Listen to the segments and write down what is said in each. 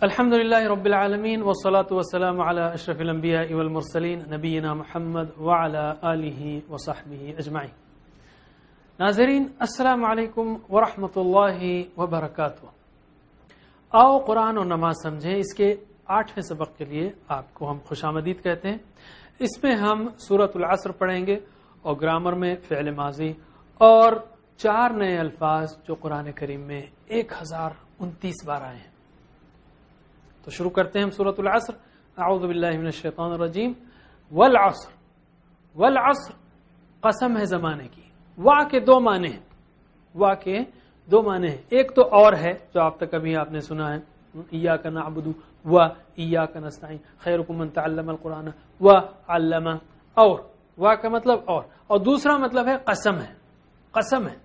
الحمد لله رب العالمين والصلاة والسلام على أشرف الأنبياء والمرسلين نبينا محمد وعلى آله وصحبه أجمعين. ناظرین السلام علیکم ورحمۃ اللہ وبرکاتہ. آؤ قرآن اور نماز سمجھیں. اس کے 8ویں سبق کے لیے آپ کو ہم خوش آمدید کہتے ہیں. اس میں ہم سورۃ العصر پڑھیں گے اور گرامر میں فعل ماضی اور 4 نئے الفاظ جو قرآن کریم میں 1029 بار آئے ہیں. تو شروع کرتے ہیں ہم سورۃ العصر. اعوذ باللہ من الشیطان الرجیم. والعصر. والعصر قسم ہے زمانے کی. وا کے 2 معنی ہیں. وا کے 2 معنی ہیں. ایک تو اور ہے جو آپ تک ابھی آپ نے سنا ہے, ایاک نعبد و ایاک نستعین خیرکم من تعلم القرآن و علم. اور وا کا مطلب اور دوسرا مطلب ہے قسم ہے. قسم ہے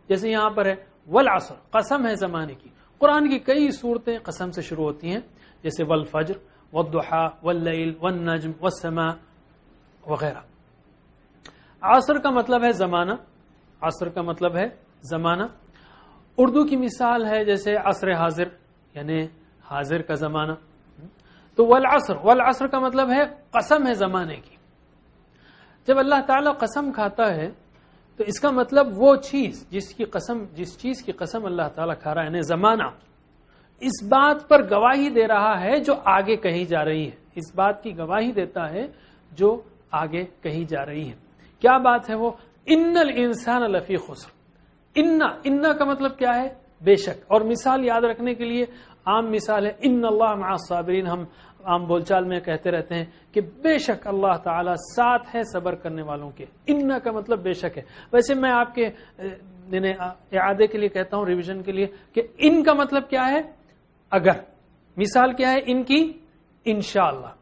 جیسے یہاں پر ہے والعصر قسم ہے زمانے کی. قرآن کی کئی صورتیں قسم سے شروع ہوتی ہیں جیسے والفجر والضحى واللیل والنجم والسماء وغیرہ. عصر کا مطلب ہے زمانہ. عصر کا مطلب ہے زمانہ. اردو کی مثال ہے جیسے عصر حاضر یعنی حاضر کا زمانہ. تو والعصر, والعصر کا مطلب ہے قسم ہے زمانے کی. جب اللہ تعالیٰ قسم کھاتا ہے تو اس کا مطلب وہ چیز جس چیز کی قسم اللہ تعالیٰ کھا رہا ہے یعنی زمانہ اس بات پر گواہی دے رہا ہے جو آگے کہی جا رہی ہے. اس بات کی گواہی دیتا ہے جو آگے کہی جا رہی ہے. کیا بات ہے وہ؟ ان الانسان لفی خسر. ان کا مطلب کیا ہے؟ بے شک. اور مثال یاد رکھنے کے لیے عام مثال ہے ان اللہ مع الصابرین. ہم عام بول چال میں کہتے رہتے ہیں کہ بے شک اللہ تعالیٰ ساتھ ہے صبر کرنے والوں کے. ان کا مطلب بے شک ہے. ویسے میں آپ کے اعادے کے لیے کہتا ہوں, ریویژن کے لیے, کہ ان کا مطلب کیا ہے؟ اگر. مثال کیا ہے ان کی؟ انشاءاللہ.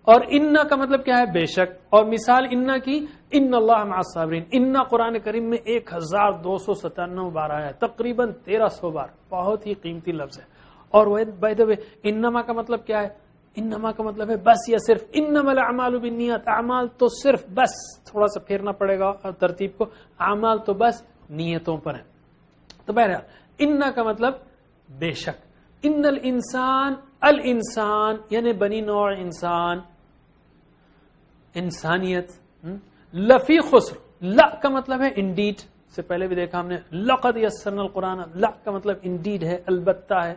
اور ان کا مطلب کیا ہے؟ بے شک. اور مثال ان کی ان اللہ مع الصابرین. ان قرآن کریم میں 1297 بار آیا ہے, تقریباً 1300 بار. بہت ہی قیمتی لفظ ہے. اور بائی دا وے انما کا مطلب کیا ہے؟ انما کا مطلب ہے بس یا صرف. انما الاعمال بالنیات. اعمال تو صرف بس, تھوڑا سا پھیرنا پڑے گا ترتیب کو. اعمال تو بس نیتوں پر ہے. تو بہرحال ان کا مطلب بے شک. ان الانسان یعنی بنی نوع انسان, انسانیت. لفی خسر. لا کا مطلب ہے انڈیڈ, سے پہلے بھی دیکھا ہم نے. لقد یسرنا القرآن. لا کا مطلب انڈیڈ ہے, البتہ ہے.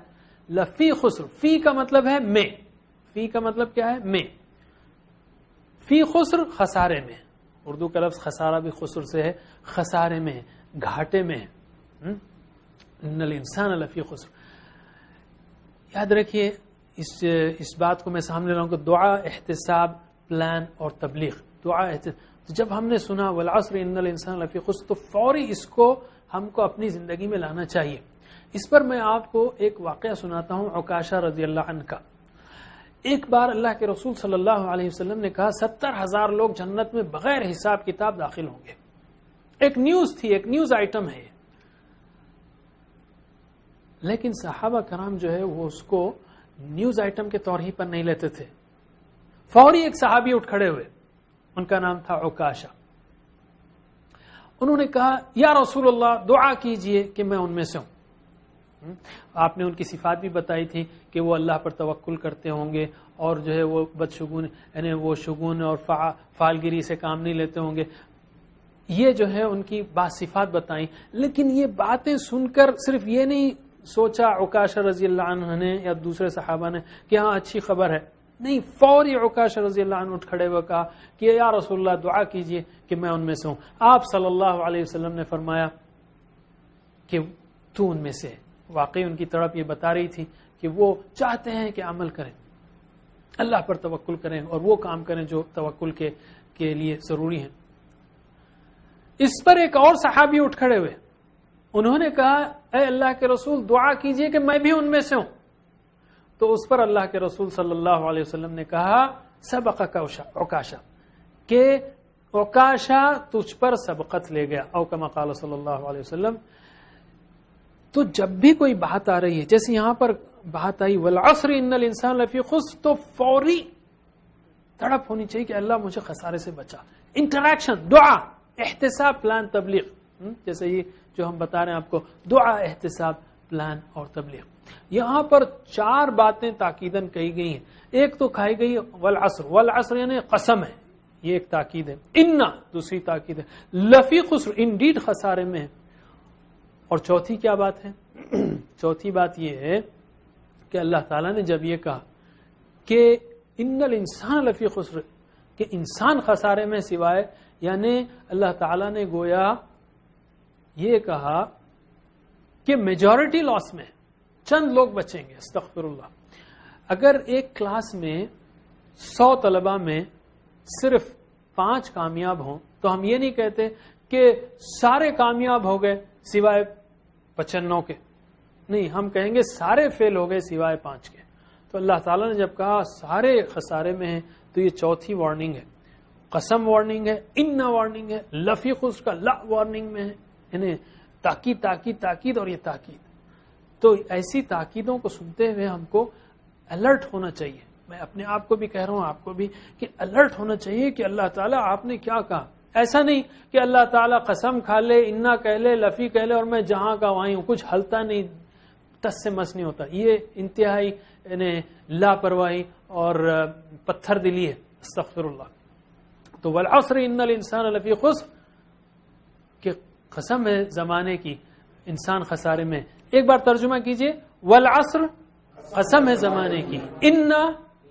لفی خسر. فی کا مطلب ہے میں. فی کا مطلب کیا ہے؟ میں. فی خسر خسارے میں. اردو کا لفظ خسارہ بھی خسر سے ہے, خسارے میں ہے, گھاٹے میں ہے. ان الانسان لفی خسر. یاد رکھیے اس بات کو میں سامنے لاؤں کہ دعا, احتساب, پلان اور تبلیغ. دعا تو جب ہم نے سنا والعصر ان الانسان لفی خسر تو فوری اس کو ہم کو اپنی زندگی میں لانا چاہیے. اس پر میں آپ کو ایک واقعہ سناتا ہوں عکاشہ رضی اللہ عنہ کا. ایک بار اللہ کے رسول صلی اللہ علیہ وسلم نے کہا 70,000 لوگ جنت میں بغیر حساب کتاب داخل ہوں گے. ایک نیوز تھی, ایک نیوز آئٹم ہے. لیکن صحابہ کرام جو ہے وہ اس کو نیوز آئٹم کے طور ہی پر نہیں لیتے تھے. فوری ایک صحابی اٹھ کھڑے ہوئے, ان کا نام تھا عکاشہ. انہوں نے کہا یا رسول اللہ دعا کیجئے کہ میں ان میں سے ہوں. آپ نے ان کی صفات بھی بتائی تھی کہ وہ اللہ پر توکل کرتے ہوں گے اور جو ہے وہ بدشگون یعنی وہ شگون اور فعالگیری سے کام نہیں لیتے ہوں گے. یہ جو ہے ان کی بعض صفات بتائیں. لیکن یہ باتیں سن کر صرف یہ نہیں سوچا عکاشہ رضی اللہ عنہ نے یا دوسرے صحابہ نے کہ ہاں اچھی خبر ہے. نہیں, فوری عکاشہ رضی اللہ عنہ اٹھ کھڑے ہوئے کہا کہ یا رسول اللہ دعا کیجئے کہ میں ان میں سے ہوں. آپ صلی اللہ علیہ وسلم نے فرمایا کہ تو ان میں سے. واقعی ان کی طرف یہ بتا رہی تھی کہ وہ چاہتے ہیں کہ عمل کریں, اللہ پر توکل کریں اور وہ کام کریں جو توکل کے لیے ضروری ہیں. اس پر ایک اور صحابی اٹھ کھڑے ہوئے. انہوں نے کہا اے اللہ کے رسول دعا کیجئے کہ میں بھی ان میں سے ہوں. تو اس پر اللہ کے رسول صلی اللہ علیہ وسلم نے کہا سبقک عکاشہ, کہ عکاشہ تجھ پر سبقت لے گیا. او کما قال صلی اللہ علیہ وسلم. تو جب بھی کوئی بات آ رہی ہے جیسے یہاں پر بات آئی والعصر ان الانسان لفی خسر, تو فوری تڑپ ہونی چاہیے کہ اللہ مجھے خسارے سے بچا. انٹریکشن, دعا, احتساب, پلان, تبلیغ. جیسے یہ جو ہم بتا رہے ہیں آپ کو, دعا, احتساب, پلان اور تبلیغ. یہاں پر 4 باتیں تاکیدن کہی گئی ہیں. ایک تو کہی گئی والعصر، والعصر یعنی قسم ہے، یہ ایک تاکید ہے. انا دوسری تاکید ہے، لفی خسر انڈیڈ خسارے میں ہے. اور چوتھی کیا بات ہے؟ چوتھی بات یہ ہے کہ اللہ تعالیٰ نے جب یہ کہا کہ ان الانسان لفی خسر، کہ انسان خسارے میں سوائے، یعنی اللہ تعالیٰ نے گویا یہ کہا کہ میجورٹی لاس میں، چند لوگ بچیں گے. استغفر اللہ. اگر ایک کلاس میں 100 طلباء میں صرف 5 کامیاب ہوں تو ہم یہ نہیں کہتے کہ سارے کامیاب ہو گئے سوائے 95 کے. نہیں، ہم کہیں گے سارے فیل ہو گئے سوائے 5 کے. تو اللہ تعالیٰ نے جب کہا سارے خسارے میں ہیں تو یہ چوتھی وارننگ ہے. قسم وارننگ ہے، انا وارننگ ہے، لفی خسر کا لا وارننگ میں ہے. یعنی تاکید تاکید تاکید اور یہ تاکید. تو ایسی تاکیدوں کو سنتے ہوئے ہم کو الرٹ ہونا چاہیے. میں اپنے آپ کو بھی کہہ رہا ہوں، آپ کو بھی، کہ الرٹ ہونا چاہیے کہ اللہ تعالیٰ آپ نے کیا کہا. ایسا نہیں کہ اللہ تعالیٰ قسم کھا لے، انا کہہ لے، لفی کہہ لے اور میں جہاں کا وہیں ہوں، کچھ ہلتا نہیں، تس سے مس نہیں ہوتا. یہ انتہائی یعنی لاپرواہی اور پتھر دلی ہے. استغفر اللہ. تو والعصر ان الانسان لفی خسر، کہ قسم ہے زمانے کی، انسان خسارے میں. ایک بار ترجمہ کیجئے، والعصر قسم ہے زمانے کی، انا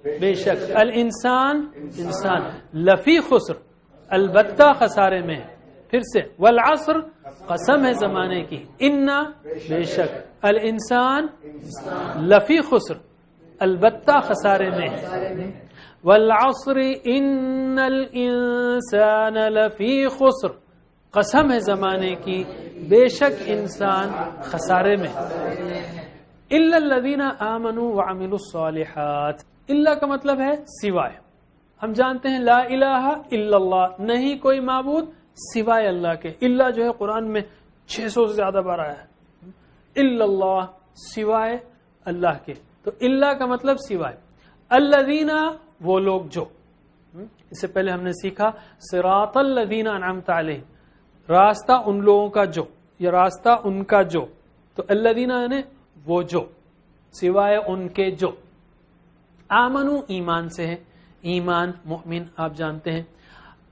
بے شک، الانسان انسان، لفی خسر البتہ خسارے میں. پھر سے والعصر قسم ہے زمانے کی، انا بے شک، الانسان لفی خسر البتہ خسارے میں. والعصر ان الانسان لفی خسر، قسم ہے زمانے کی، بے شک انسان خسارے میں. الا الذین آمنوا وعملوا الصالحات، الا کا مطلب ہے سوائے. ہم جانتے ہیں لا الہ الا اللہ، نہیں کوئی معبود سوائے اللہ کے. الا جو ہے قرآن میں 600 سے زیادہ بار آیا ہے. الا اللہ، سوائے اللہ کے. تو الا کا مطلب سوائے. الذین، وہ لوگ جو. اس سے پہلے ہم نے سیکھا صراط الذین انعمت علیہم، راستہ ان لوگوں کا جو، یا راستہ ان کا جو. تو الذین یعنی وہ جو، سوائے ان کے جو. آمنو ایمان سے ہے، ایمان مؤمن آپ جانتے ہیں.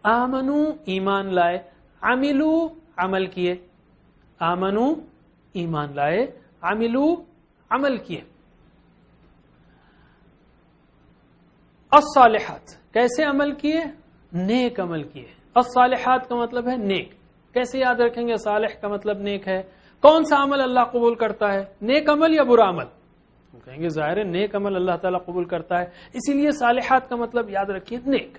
آمنو ایمان لائے، عملو عمل کیے. آمنو ایمان لائے، عملو عمل کیے. الصالحات، کیسے عمل کیے؟ نیک عمل کیے. الصالحات کا مطلب ہے نیک. کیسے یاد رکھیں گے؟ صالح کا مطلب نیک ہے. کون سا عمل اللہ قبول کرتا ہے؟ نیک عمل یا برا عمل؟ ہم کہیں گے ظاہر ہے نیک عمل اللہ تعالیٰ قبول کرتا ہے، اسی لیے صالحات کا مطلب یاد رکھیے نیک.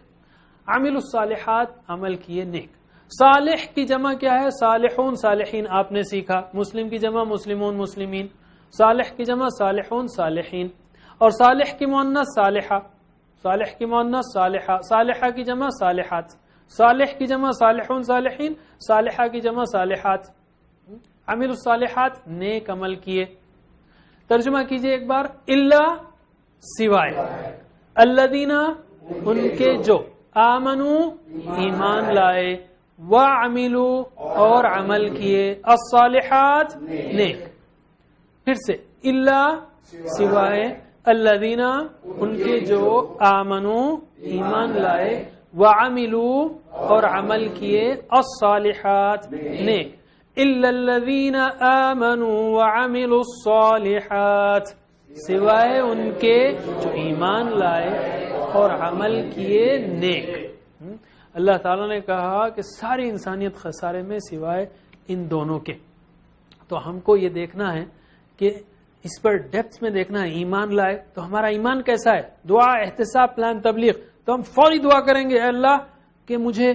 عامل الصالحات، عمل کیے نیک. صالح کی جمع کیا ہے؟ صالحون صالحین آپ نے سیکھا. مسلم کی جمع مسلمون مسلمین. صالح کی جمع صالحون صالحین. اور صالح کی مؤنث صالحہ، صالح کی مؤنث صالحہ، صالحہ کی جمع صالحات. صالح کی جمع صالحون صالحین، صالحہ کی جمع صالحات. عامل الصالحات، نیک عمل کیے. ترجمہ کیجئے ایک بار. الا سوائے، الذین ان کے جو، آمنو ایمان لائے، وعملوا اور عمل کیے، الصالحات نیک. پھر سے الا سوائے، الذین ان کے جو، آمنو ایمان لائے، وعملوا اور عمل کیے، الصالحات نیک. الا الذین آمنوا وعملوا الصالحات، سوائے ان کے جو ایمان لائے اور عمل کیے نیک. اللہ تعالیٰ نے کہا کہ ساری انسانیت خسارے میں سوائے ان دونوں کے. تو ہم کو یہ دیکھنا ہے کہ اس پر ڈیپتھ میں دیکھنا ہے. ایمان لائے تو ہمارا ایمان کیسا ہے؟ دعا، احتساب، پلان، تبلیغ. تو ہم فوری دعا کریں گے، اے اللہ کہ مجھے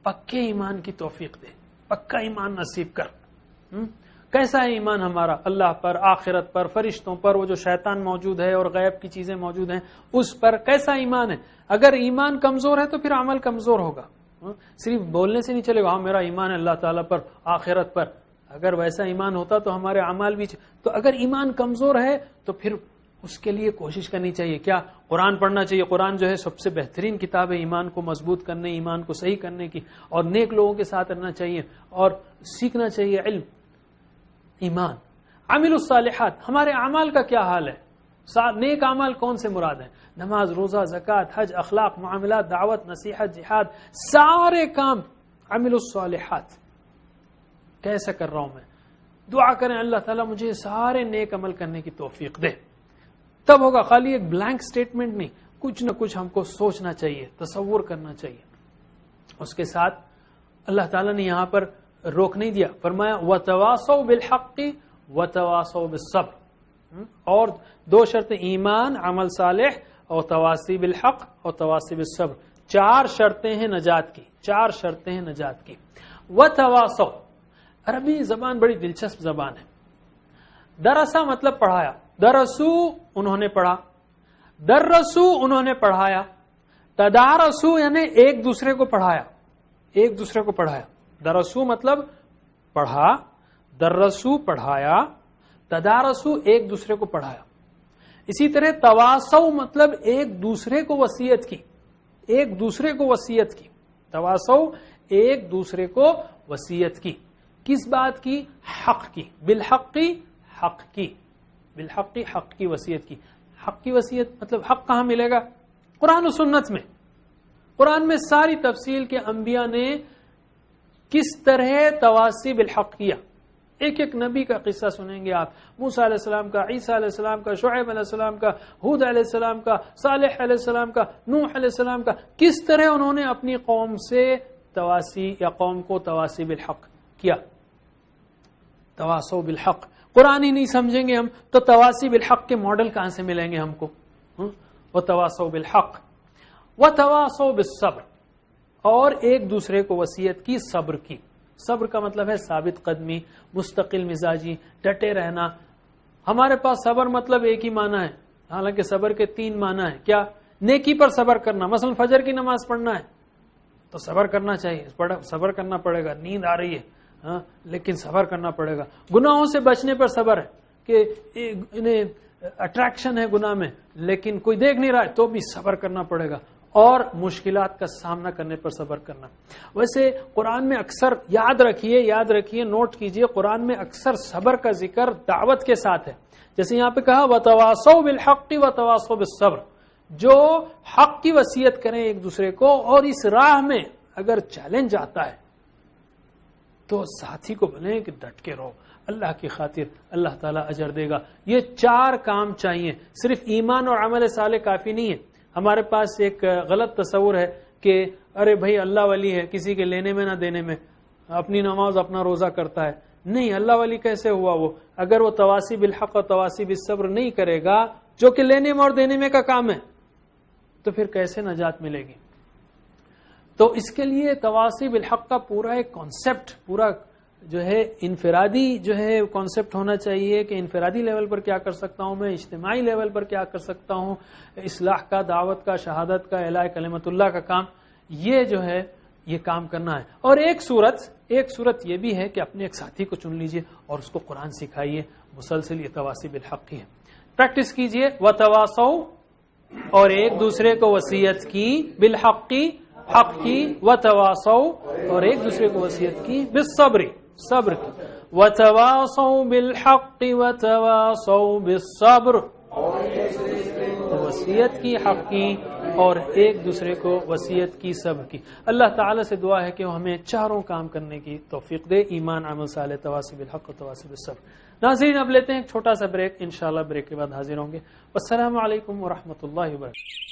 پکے ایمان کی توفیق دے، پکا ایمان نصیب کر. کیسا ہے ایمان ہمارا؟ اللہ پر، آخرت پر، فرشتوں پر، وہ جو شیطان موجود ہے اور غیب کی چیزیں موجود ہیں اس پر کیسا ایمان ہے؟ اگر ایمان کمزور ہے تو پھر عمل کمزور ہوگا. صرف بولنے سے نہیں چلے گا ہاں میرا ایمان ہے اللہ تعالیٰ پر، آخرت پر. اگر ویسا ایمان ہوتا تو ہمارے اعمال بھی تو اگر ایمان کمزور ہے تو پھر اس کے لیے کوشش کرنی چاہیے. کیا؟ قرآن پڑھنا چاہیے. قرآن جو ہے سب سے بہترین کتاب ہے ایمان کو مضبوط کرنے، ایمان کو صحیح کرنے کی. اور نیک لوگوں کے ساتھ رہنا چاہیے اور سیکھنا چاہیے علم. ایمان، عامل الصالحات، ہمارے اعمال کا کیا حال ہے؟ نیک اعمال کون سے مراد ہیں؟ نماز، روزہ، زکوٰۃ، حج، اخلاق، معاملات، دعوت، نصیحت، جہاد، سارے کام عامل الصالحات. کیسے کر رہا ہوں میں؟ دعا کریں اللہ تعالیٰ مجھے سارے نیک عمل کرنے کی توفیق دے. تب ہوگا. خالی ایک بلینک سٹیٹمنٹ نہیں، کچھ نہ کچھ ہم کو سوچنا چاہیے، تصور کرنا چاہیے. اس کے ساتھ اللہ تعالیٰ نے یہاں پر روک نہیں دیا، فرمایا وَتَوَاصَوْا بِالْحَقِّ وَتَوَاصَوْا بِالصَّبْرِ. اور دو شرط، ایمان، عمل صالح، اور تواصی بالحق اور تواصی بالصبر. 4 شرطیں ہیں نجات کی، 4 شرطیں ہیں نجات کی. وَتَوَاصَوْا، عربی زبان بڑی دلچسپ زبان ہے. درسا مطلب پڑھایا، درسو انہوں نے پڑھا، درسو انہوں نے پڑھایا، تدارسو یعنی ایک دوسرے کو پڑھایا، ایک دوسرے کو پڑھایا. درسو مطلب پڑھا، درسو پڑھایا، تدارسو ایک دوسرے کو پڑھایا. اسی طرح تواصو مطلب ایک دوسرے کو وصیت کی، ایک دوسرے کو وصیت کی. تواصو ایک دوسرے کو وصیت کی. کس بات کی؟ حق کی. بالحق کی، حق کی. بالحق کی، حق کی وصیت کی. حق کی وصیت مطلب حق کہاں ملے گا؟ قرآن و سنت میں. قرآن میں ساری تفصیل کے انبیاء نے کس طرح تواصی بالحق کیا. ایک ایک نبی کا قصہ سنیں گے آپ، موسیٰ علیہ السلام کا، عیسیٰ علیہ السلام کا، شعیب علیہ السلام کا، ہود علیہ السلام کا، صالح علیہ السلام کا، نوح علیہ السلام کا. کس طرح انہوں نے اپنی قوم سے تواصی یا قوم کو تواصی بالحق کیا. تواصو بالحق. قرآن ہی نہیں سمجھیں گے ہم تو تواصی بالحق کے ماڈل کہاں سے ملیں گے ہم کو؟ وتواصوا بالحق وتواصوا بالصبر. اور ایک دوسرے کو وصیت کی صبر کی. صبر کا مطلب ہے ثابت قدمی، مستقل مزاجی، ڈٹے رہنا. ہمارے پاس صبر مطلب ایک ہی معنی ہے، حالانکہ صبر کے 3 معنی ہیں. کیا؟ نیکی پر صبر کرنا. مثلا فجر کی نماز پڑھنا ہے تو صبر کرنا چاہیے، صبر کرنا پڑے گا. نیند آ رہی ہے لیکن صبر کرنا پڑے گا. گناہوں سے بچنے پر صبر ہے کہ انہیں اٹریکشن ہے گناہ میں لیکن کوئی دیکھ نہیں رہا ہے تو بھی صبر کرنا پڑے گا. اور مشکلات کا سامنا کرنے پر صبر کرنا. ویسے قرآن میں اکثر یاد رکھیے، نوٹ کیجئے، قرآن میں اکثر صبر کا ذکر دعوت کے ساتھ ہے. جیسے یہاں پہ کہا وَتَوَاصَوْا بِالْحَقِّ وَتَوَاصَوْا بِالصَّبْرِ. جو حق کی وصیت کریں ایک دوسرے کو، اور اس راہ میں اگر چیلنج آتا ہے تو ساتھی کو بولیں کہ ڈٹ کے رہو، اللہ کی خاطر اللہ تعالیٰ اجر دے گا. یہ 4 کام چاہیے. صرف ایمان اور عمل صالح کافی نہیں ہے. ہمارے پاس ایک غلط تصور ہے کہ ارے بھائی اللہ ولی ہے، کسی کے لینے میں نہ دینے میں، اپنی نماز اپنا روزہ کرتا ہے. نہیں، اللہ ولی کیسے ہوا وہ؟ اگر وہ تواصی بالحق اور تواصی بالصبر نہیں کرے گا، جو کہ لینے میں اور دینے میں کا کام ہے، تو پھر کیسے نجات ملے گی؟ تو اس کے لیے تواصی بالحق کا پورا ایک کانسیپٹ، پورا جو ہے انفرادی جو ہے کانسیپٹ ہونا چاہیے کہ انفرادی لیول پر کیا کر سکتا ہوں میں، اجتماعی لیول پر کیا کر سکتا ہوں، اصلاح کا، دعوت کا، شہادت کا، اعلاء کلمت اللہ کا کام، یہ جو ہے یہ کام کرنا ہے. اور ایک صورت یہ بھی ہے کہ اپنے ایک ساتھی کو چن لیجئے اور اس کو قرآن سکھائیے. مسلسل یہ تواصی بالحق کی ہے. پریکٹس کیجئے. وتواصوا، اور ایک دوسرے کو وصیت کی، بالحق کی، حق کی، وتواصوا، اور ایک دوسرے کو وصیت کی، بالصبر، صبر کی. وتواصوا بالحق وتواصوا بالصبر، وصیت کی، حق کی، اور ایک دوسرے کو وصیت کی، صبر کی. اللہ تعالیٰ سے دعا ہے کہ وہ ہمیں 4 کام کرنے کی توفیق دے: ایمان، عمل صالح، تواصی بالحق و تواصی بالصبر. ناظرین اب لیتے ہیں ایک چھوٹا سا بریک، انشاءاللہ بریک کے بعد حاضر ہوں گے. السلام علیکم ورحمۃ اللہ وبرکاتہ.